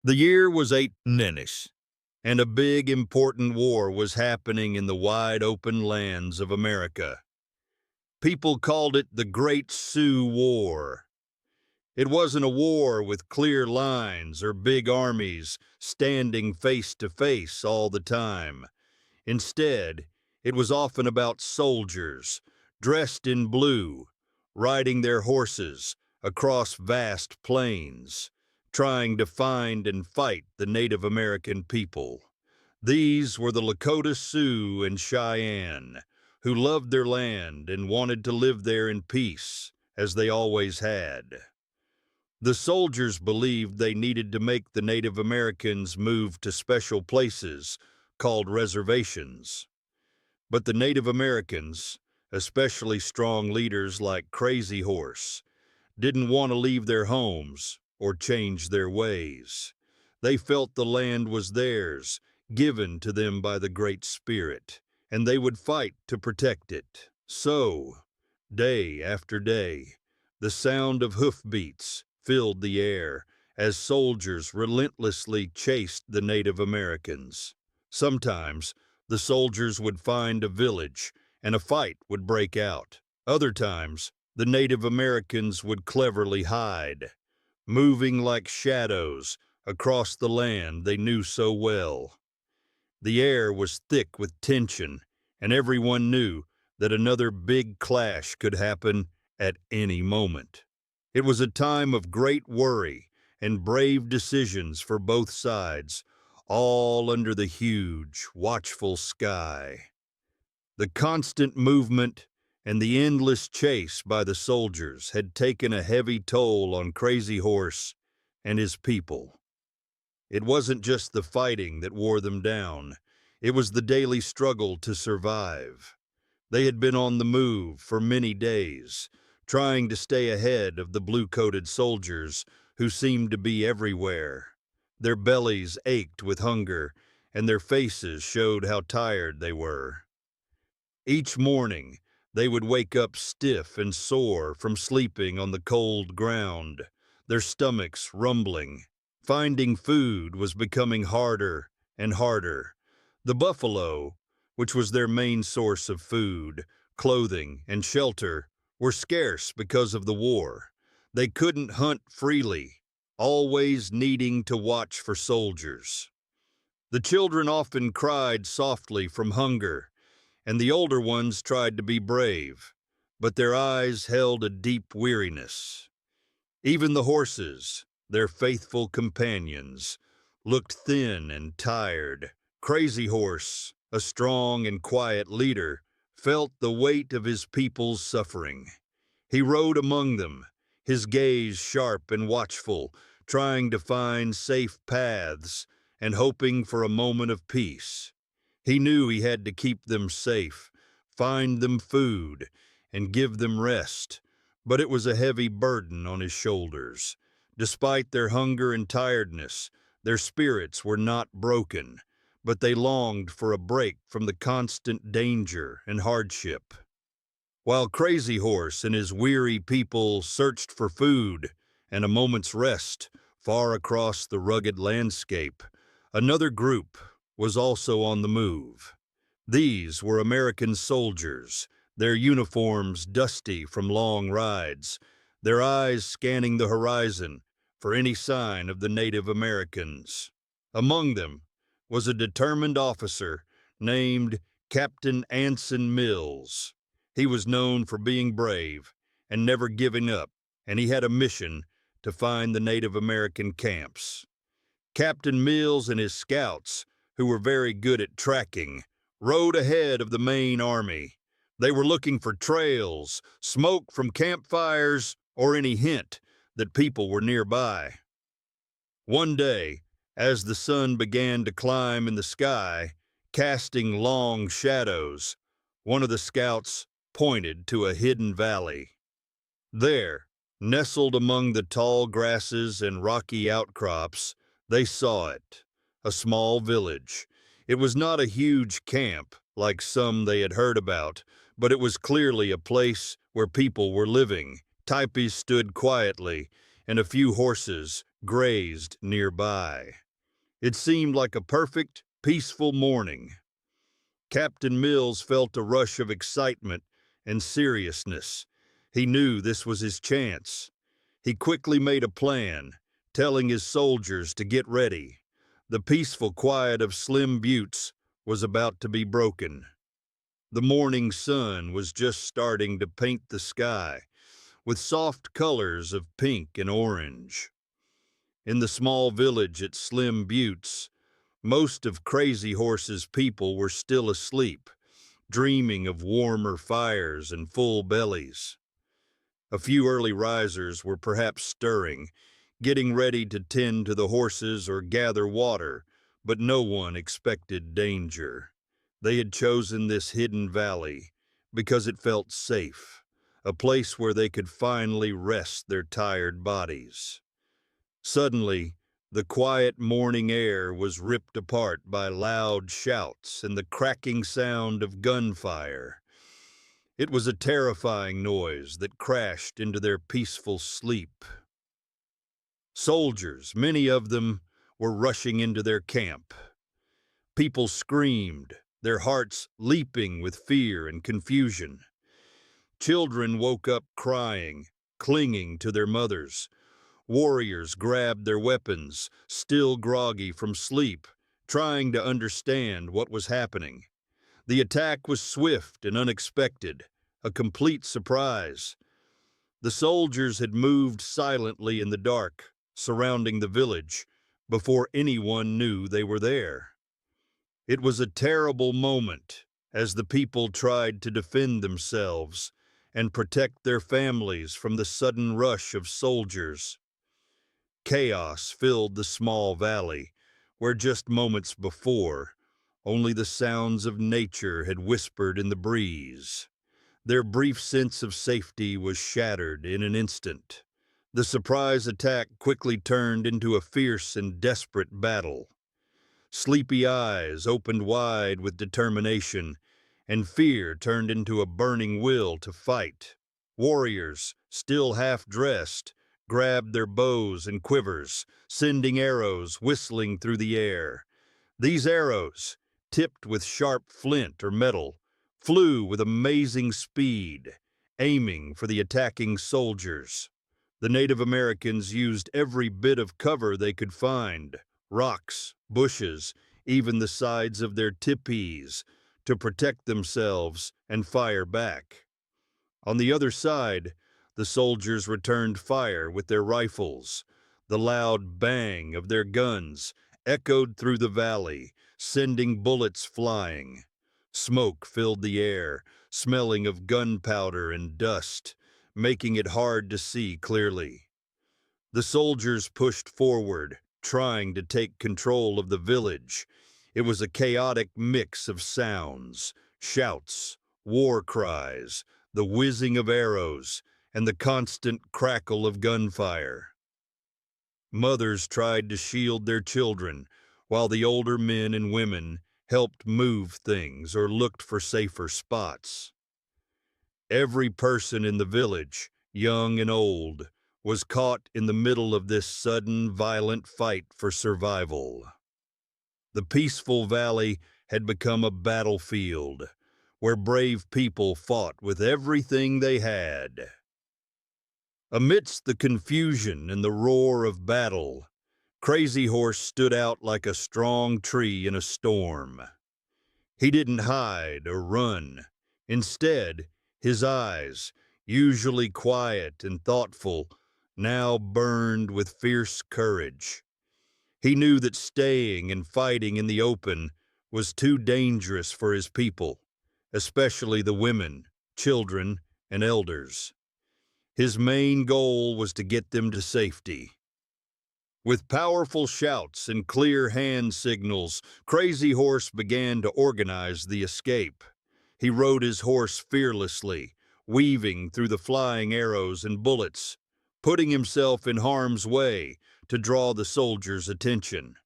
The year was 1890, and a big, important war was happening in the wide open lands of America. People called it the Great Sioux War. It wasn't a war with clear lines or big armies standing face to face all the time. Instead, it was often about soldiers, dressed in blue, riding their horses across vast plains, trying to find and fight the Native American people. These were the Lakota Sioux and Cheyenne, who loved their land and wanted to live there in peace, as they always had. The soldiers believed they needed to make the Native Americans move to special places called reservations. But the Native Americans, especially strong leaders like Crazy Horse, didn't want to leave their homes or change their ways. They felt the land was theirs, given to them by the Great Spirit, and they would fight to protect it. So, day after day, the sound of hoofbeats filled the air as soldiers relentlessly chased the Native Americans. Sometimes, the soldiers would find a village and a fight would break out. Other times, the Native Americans would cleverly hide, moving like shadows across the land they knew so well. The air was thick with tension, and everyone knew that another big clash could happen at any moment. It was a time of great worry and brave decisions for both sides, all under the huge, watchful sky. The constant movement and the endless chase by the soldiers had taken a heavy toll on Crazy Horse and his people. It wasn't just the fighting that wore them down, it was the daily struggle to survive. They had been on the move for many days, trying to stay ahead of the blue-coated soldiers who seemed to be everywhere. Their bellies ached with hunger, and their faces showed how tired they were. Each morning, they would wake up stiff and sore from sleeping on the cold ground, their stomachs rumbling. Finding food was becoming harder and harder. The buffalo, which was their main source of food, clothing, and shelter, were scarce because of the war. They couldn't hunt freely, always needing to watch for soldiers. The children often cried softly from hunger, and the older ones tried to be brave, but their eyes held a deep weariness. Even the horses, their faithful companions, looked thin and tired. Crazy Horse, a strong and quiet leader, felt the weight of his people's suffering. He rode among them, his gaze sharp and watchful, trying to find safe paths and hoping for a moment of peace. He knew he had to keep them safe, find them food, and give them rest, but it was a heavy burden on his shoulders. Despite their hunger and tiredness, their spirits were not broken, but they longed for a break from the constant danger and hardship. While Crazy Horse and his weary people searched for food and a moment's rest far across the rugged landscape, another group was also on the move. These were American soldiers, their uniforms dusty from long rides, their eyes scanning the horizon for any sign of the Native Americans. Among them was a determined officer named Captain Anson Mills. He was known for being brave and never giving up, and he had a mission to find the Native American camps. Captain Mills and his scouts, who were very good at tracking, rode ahead of the main army. They were looking for trails, smoke from campfires, or any hint that people were nearby. One day, as the sun began to climb in the sky, casting long shadows, one of the scouts pointed to a hidden valley. There, nestled among the tall grasses and rocky outcrops, they saw it, a small village. It was not a huge camp like some they had heard about, but it was clearly a place where people were living. Teepees stood quietly, and a few horses grazed nearby. It seemed like a perfect, peaceful morning. Captain Mills felt a rush of excitement and seriousness. He knew this was his chance. He quickly made a plan, telling his soldiers to get ready. The peaceful quiet of Slim Buttes was about to be broken. The morning sun was just starting to paint the sky with soft colors of pink and orange. In the small village at Slim Buttes, most of Crazy Horse's people were still asleep, dreaming of warmer fires and full bellies. A few early risers were perhaps stirring, getting ready to tend to the horses or gather water, but no one expected danger. They had chosen this hidden valley because it felt safe, a place where they could finally rest their tired bodies. Suddenly, the quiet morning air was ripped apart by loud shouts and the cracking sound of gunfire. It was a terrifying noise that crashed into their peaceful sleep. Soldiers, many of them, were rushing into their camp. People screamed, their hearts leaping with fear and confusion. Children woke up crying, clinging to their mothers. Warriors grabbed their weapons, still groggy from sleep, trying to understand what was happening. The attack was swift and unexpected, a complete surprise. The soldiers had moved silently in the dark, surrounding the village, before anyone knew they were there. It was a terrible moment as the people tried to defend themselves and protect their families from the sudden rush of soldiers. Chaos filled the small valley, where just moments before, only the sounds of nature had whispered in the breeze. Their brief sense of safety was shattered in an instant. The surprise attack quickly turned into a fierce and desperate battle. Sleepy eyes opened wide with determination, and fear turned into a burning will to fight. Warriors, still half-dressed, grabbed their bows and quivers, sending arrows whistling through the air. These arrows, tipped with sharp flint or metal, flew with amazing speed, aiming for the attacking soldiers. The Native Americans used every bit of cover they could find, rocks, bushes, even the sides of their teepees, to protect themselves and fire back. On the other side, the soldiers returned fire with their rifles. The loud bang of their guns echoed through the valley, sending bullets flying. Smoke filled the air, smelling of gunpowder and dust, making it hard to see clearly. The soldiers pushed forward, trying to take control of the village. It was a chaotic mix of sounds, shouts, war cries, the whizzing of arrows, and the constant crackle of gunfire. Mothers tried to shield their children, while the older men and women helped move things or looked for safer spots. Every person in the village, young and old, was caught in the middle of this sudden, violent fight for survival. The peaceful valley had become a battlefield, where brave people fought with everything they had. Amidst the confusion and the roar of battle, Crazy Horse stood out like a strong tree in a storm. He didn't hide or run. Instead, his eyes, usually quiet and thoughtful, now burned with fierce courage. He knew that staying and fighting in the open was too dangerous for his people, especially the women, children, and elders. His main goal was to get them to safety. With powerful shouts and clear hand signals, Crazy Horse began to organize the escape. He rode his horse fearlessly, weaving through the flying arrows and bullets, putting himself in harm's way to draw the soldiers' attention.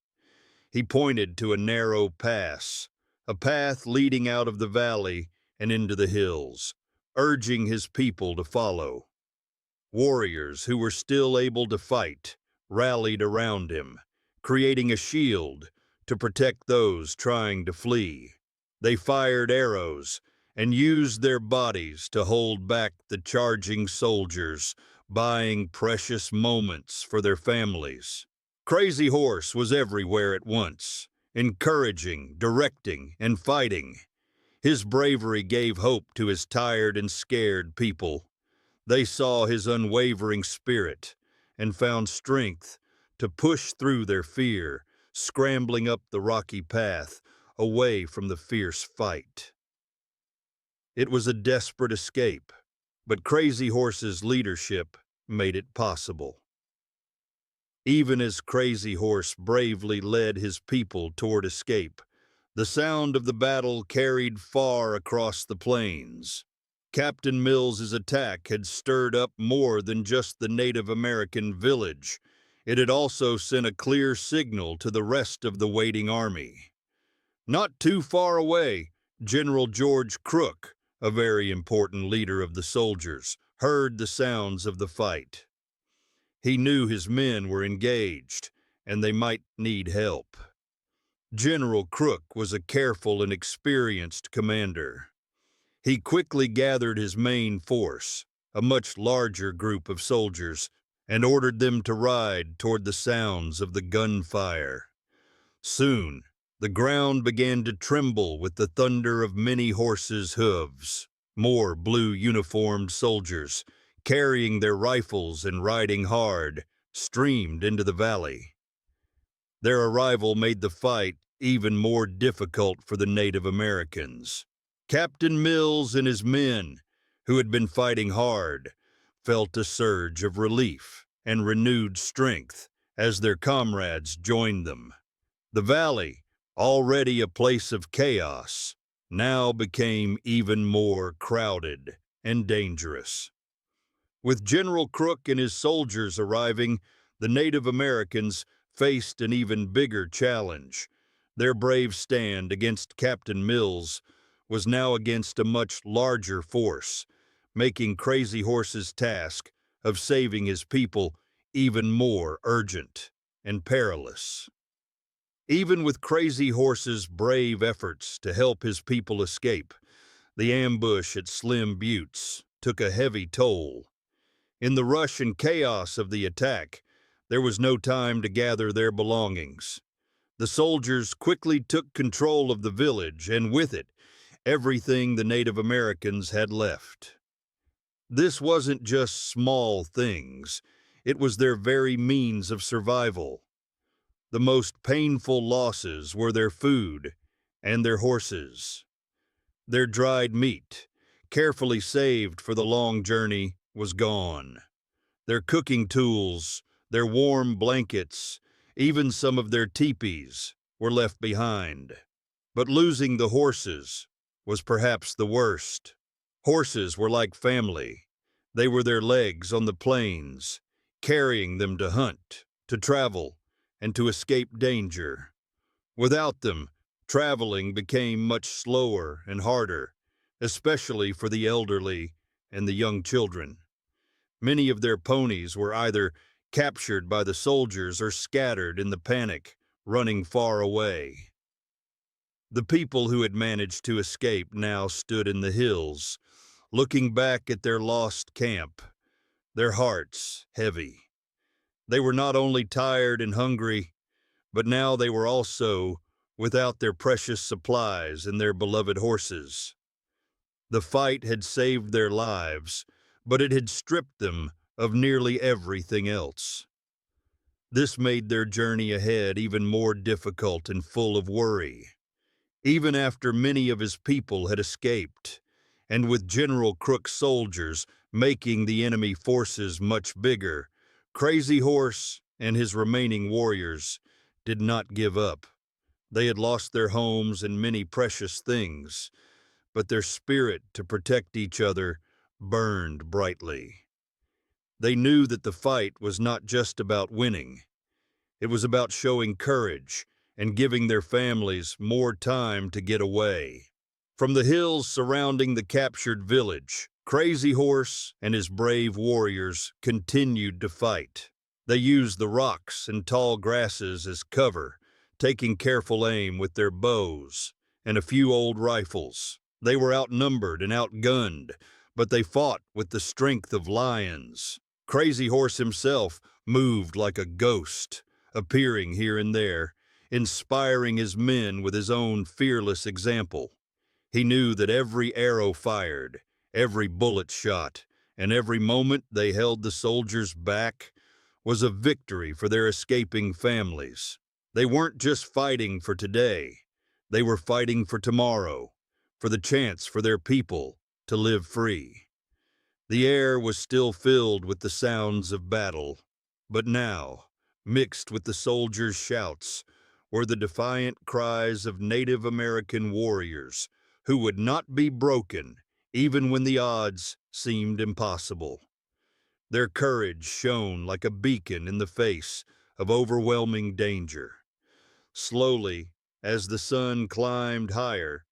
He pointed to a narrow pass, a path leading out of the valley and into the hills, urging his people to follow. Warriors who were still able to fight rallied around him, creating a shield to protect those trying to flee. They fired arrows and used their bodies to hold back the charging soldiers, buying precious moments for their families. Crazy Horse was everywhere at once, encouraging, directing, and fighting. His bravery gave hope to his tired and scared people. They saw his unwavering spirit and found strength to push through their fear, scrambling up the rocky path away from the fierce fight. It was a desperate escape, but Crazy Horse's leadership made it possible. Even as Crazy Horse bravely led his people toward escape, the sound of the battle carried far across the plains. Captain Mills's attack had stirred up more than just the Native American village. It had also sent a clear signal to the rest of the waiting army. Not too far away, General George Crook, a very important leader of the soldiers, heard the sounds of the fight. He knew his men were engaged, and they might need help. General Crook was a careful and experienced commander. He quickly gathered his main force, a much larger group of soldiers, and ordered them to ride toward the sounds of the gunfire. Soon, the ground began to tremble with the thunder of many horses' hooves. More blue-uniformed soldiers, carrying their rifles and riding hard, streamed into the valley. Their arrival made the fight even more difficult for the Native Americans. Captain Mills and his men, who had been fighting hard, felt a surge of relief and renewed strength as their comrades joined them. The valley, already a place of chaos, now became even more crowded and dangerous. With General Crook and his soldiers arriving, the Native Americans faced an even bigger challenge. Their brave stand against Captain Mills was now against a much larger force, making Crazy Horse's task of saving his people even more urgent and perilous. Even with Crazy Horse's brave efforts to help his people escape, the ambush at Slim Buttes took a heavy toll. In the rush and chaos of the attack, there was no time to gather their belongings. The soldiers quickly took control of the village, and with it, everything the Native Americans had left. This wasn't just small things, it was their very means of survival. The most painful losses were their food and their horses. Their dried meat, carefully saved for the long journey, was gone. Their cooking tools, their warm blankets, even some of their teepees were left behind. But losing the horses was perhaps the worst. Horses were like family. They were their legs on the plains, carrying them to hunt, to travel, and to escape danger. Without them, traveling became much slower and harder, especially for the elderly and the young children. Many of their ponies were either captured by the soldiers or scattered in the panic, running far away. The people who had managed to escape now stood in the hills, looking back at their lost camp, their hearts heavy. They were not only tired and hungry, but now they were also without their precious supplies and their beloved horses. The fight had saved their lives, but it had stripped them of nearly everything else. This made their journey ahead even more difficult and full of worry. Even after many of his people had escaped, and with General Crook's soldiers making the enemy forces much bigger, Crazy Horse and his remaining warriors did not give up. They had lost their homes and many precious things, but their spirit to protect each other burned brightly. They knew that the fight was not just about winning. It was about showing courage and giving their families more time to get away. From the hills surrounding the captured village, Crazy Horse and his brave warriors continued to fight. They used the rocks and tall grasses as cover, taking careful aim with their bows and a few old rifles. They were outnumbered and outgunned, but they fought with the strength of lions. Crazy Horse himself moved like a ghost, appearing here and there, inspiring his men with his own fearless example. He knew that every arrow fired, every bullet shot, and every moment they held the soldiers back was a victory for their escaping families. They weren't just fighting for today, they were fighting for tomorrow, for the chance for their people to live free. The air was still filled with the sounds of battle, but now, mixed with the soldiers' shouts, were the defiant cries of Native American warriors who would not be broken even when the odds seemed impossible. Their courage shone like a beacon in the face of overwhelming danger. Slowly, as the sun climbed higher,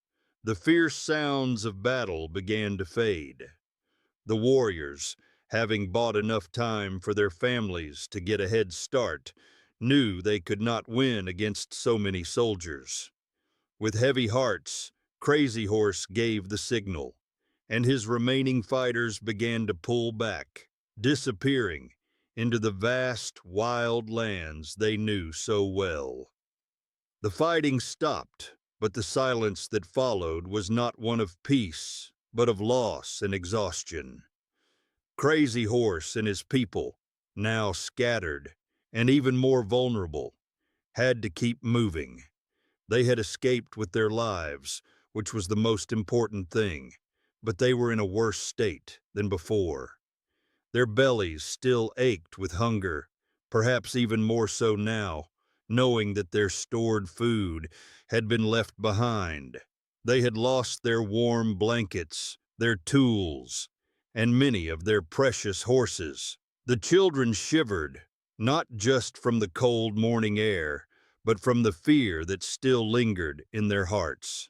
the fierce sounds of battle began to fade. The warriors, having bought enough time for their families to get a head start, knew they could not win against so many soldiers. With heavy hearts, Crazy Horse gave the signal, and his remaining fighters began to pull back, disappearing into the vast, wild lands they knew so well. The fighting stopped, but the silence that followed was not one of peace, but of loss and exhaustion. Crazy Horse and his people, now scattered and even more vulnerable, had to keep moving. They had escaped with their lives, which was the most important thing, but they were in a worse state than before. Their bellies still ached with hunger, perhaps even more so now, knowing that their stored food had been left behind. They had lost their warm blankets, their tools, and many of their precious horses. The children shivered, not just from the cold morning air, but from the fear that still lingered in their hearts.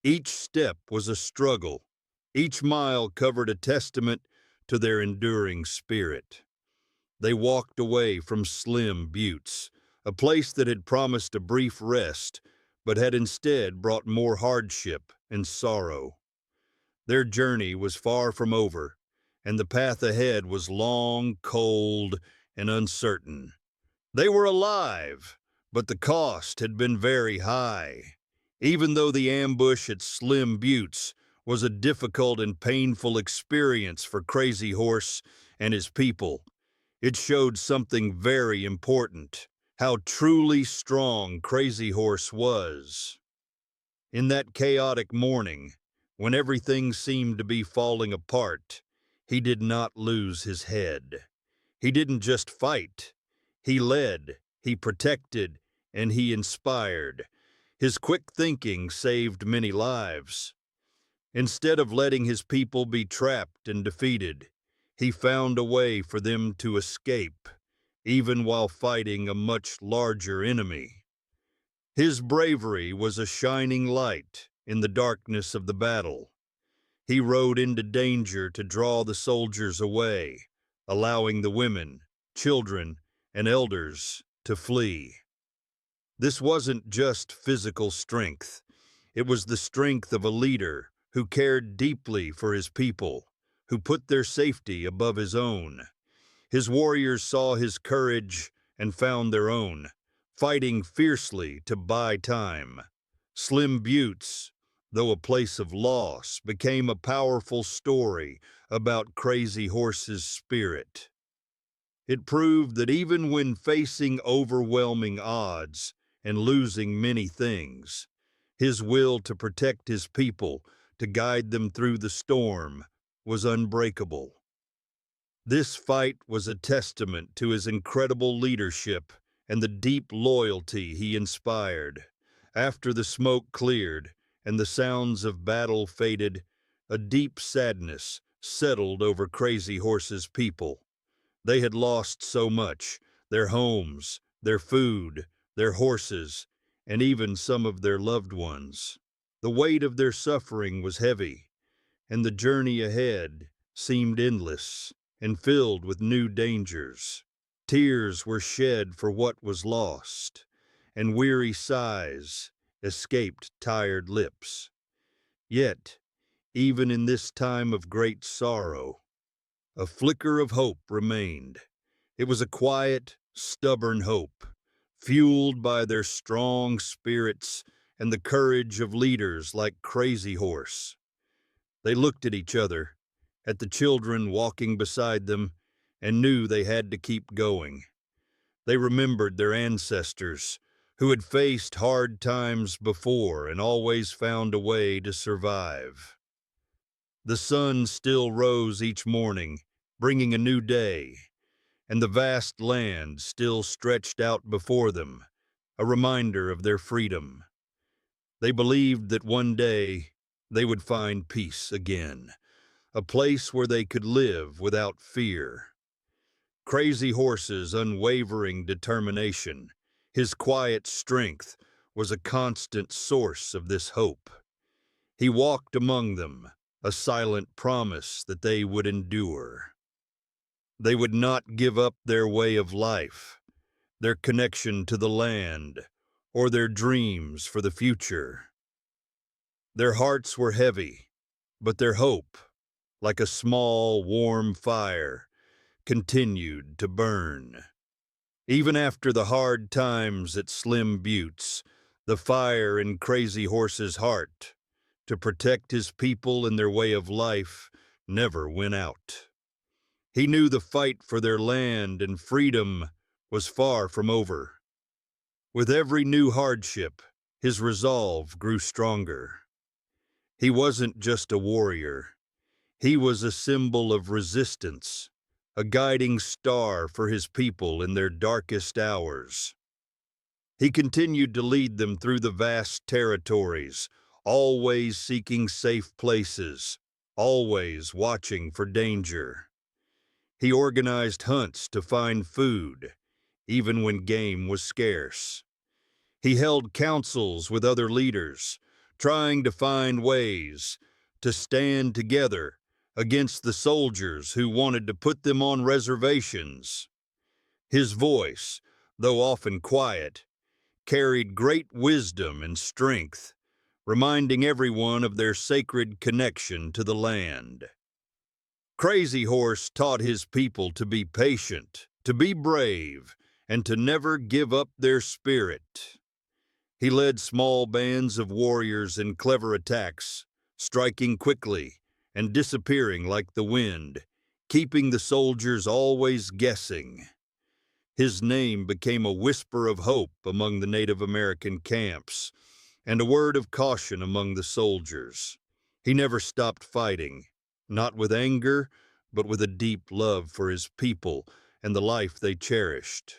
Each step was a struggle. Each mile covered a testament to their enduring spirit. They walked away from Slim Buttes, a place that had promised a brief rest, but had instead brought more hardship and sorrow. Their journey was far from over, and the path ahead was long, cold, and uncertain. They were alive, but the cost had been very high. Even though the ambush at Slim Buttes was a difficult and painful experience for Crazy Horse and his people, it showed something very important, how truly strong Crazy Horse was. In that chaotic morning, when everything seemed to be falling apart, he did not lose his head. He didn't just fight. He led, he protected, and he inspired. His quick thinking saved many lives. Instead of letting his people be trapped and defeated, he found a way for them to escape, even while fighting a much larger enemy. His bravery was a shining light in the darkness of the battle. He rode into danger to draw the soldiers away, allowing the women, children, and elders to flee. This wasn't just physical strength. It was the strength of a leader who cared deeply for his people, who put their safety above his own. His warriors saw his courage and found their own, fighting fiercely to buy time. Slim Buttes, though a place of loss, became a powerful story about Crazy Horse's spirit. It proved that even when facing overwhelming odds and losing many things, his will to protect his people, to guide them through the storm, was unbreakable. This fight was a testament to his incredible leadership and the deep loyalty he inspired. After the smoke cleared and the sounds of battle faded, a deep sadness settled over Crazy Horse's people. They had lost so much, their homes, their food, their horses, and even some of their loved ones. The weight of their suffering was heavy, and the journey ahead seemed endless and filled with new dangers. Tears were shed for what was lost, and weary sighs escaped tired lips. Yet, even in this time of great sorrow, a flicker of hope remained. It was a quiet, stubborn hope, fueled by their strong spirits and the courage of leaders like Crazy Horse. They looked at each other, at the children walking beside them, and knew they had to keep going. They remembered their ancestors, who had faced hard times before and always found a way to survive. The sun still rose each morning, bringing a new day, and the vast land still stretched out before them, a reminder of their freedom. They believed that one day they would find peace again, a place where they could live without fear. Crazy Horse's unwavering determination, his quiet strength, was a constant source of this hope. He walked among them, a silent promise that they would endure. They would not give up their way of life, their connection to the land, or their dreams for the future. Their hearts were heavy, but their hope, like a small, warm fire, continued to burn. Even after the hard times at Slim Buttes, the fire in Crazy Horse's heart, to protect his people and their way of life, never went out. He knew the fight for their land and freedom was far from over. With every new hardship, his resolve grew stronger. He wasn't just a warrior. He was a symbol of resistance, a guiding star for his people in their darkest hours. He continued to lead them through the vast territories, always seeking safe places, always watching for danger. He organized hunts to find food, even when game was scarce. He held councils with other leaders, trying to find ways to stand together against the soldiers who wanted to put them on reservations. His voice, though often quiet, carried great wisdom and strength, reminding everyone of their sacred connection to the land. Crazy Horse taught his people to be patient, to be brave, and to never give up their spirit. He led small bands of warriors in clever attacks, striking quickly and disappearing like the wind, keeping the soldiers always guessing. His name became a whisper of hope among the Native American camps, and a word of caution among the soldiers. He never stopped fighting, not with anger, but with a deep love for his people and the life they cherished.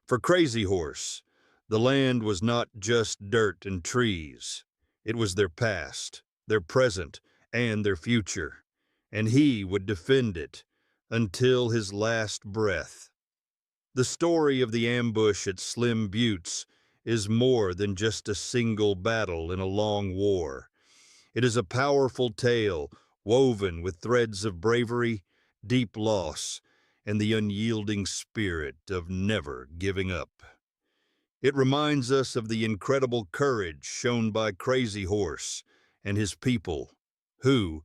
For Crazy Horse, the land was not just dirt and trees. It was their past, their present, and their future, and he would defend it until his last breath. The story of the ambush at Slim Buttes is more than just a single battle in a long war. It is a powerful tale woven with threads of bravery, deep loss, and the unyielding spirit of never giving up. It reminds us of the incredible courage shown by Crazy Horse and his people, who,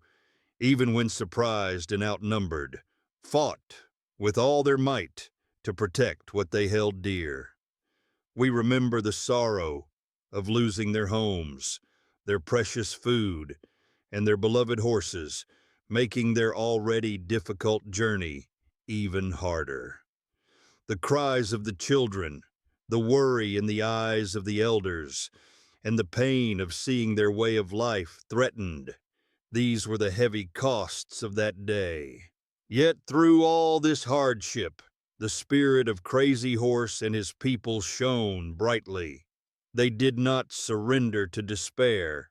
even when surprised and outnumbered, fought with all their might to protect what they held dear. We remember the sorrow of losing their homes, their precious food, and their beloved horses, making their already difficult journey even harder. The cries of the children, the worry in the eyes of the elders, and the pain of seeing their way of life threatened, these were the heavy costs of that day. Yet through all this hardship, the spirit of Crazy Horse and his people shone brightly. They did not surrender to despair.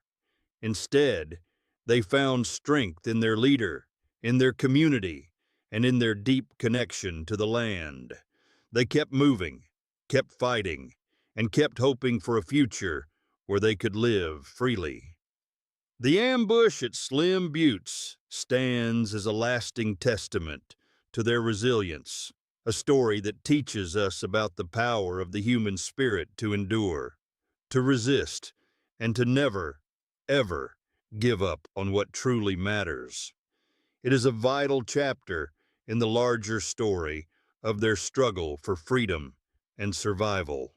Instead, they found strength in their leader, in their community, and in their deep connection to the land. They kept moving, kept fighting, and kept hoping for a future where they could live freely. The ambush at Slim Buttes stands as a lasting testament to their resilience, a story that teaches us about the power of the human spirit to endure, to resist, and to never, ever give up on what truly matters. It is a vital chapter in the larger story of their struggle for freedom and survival.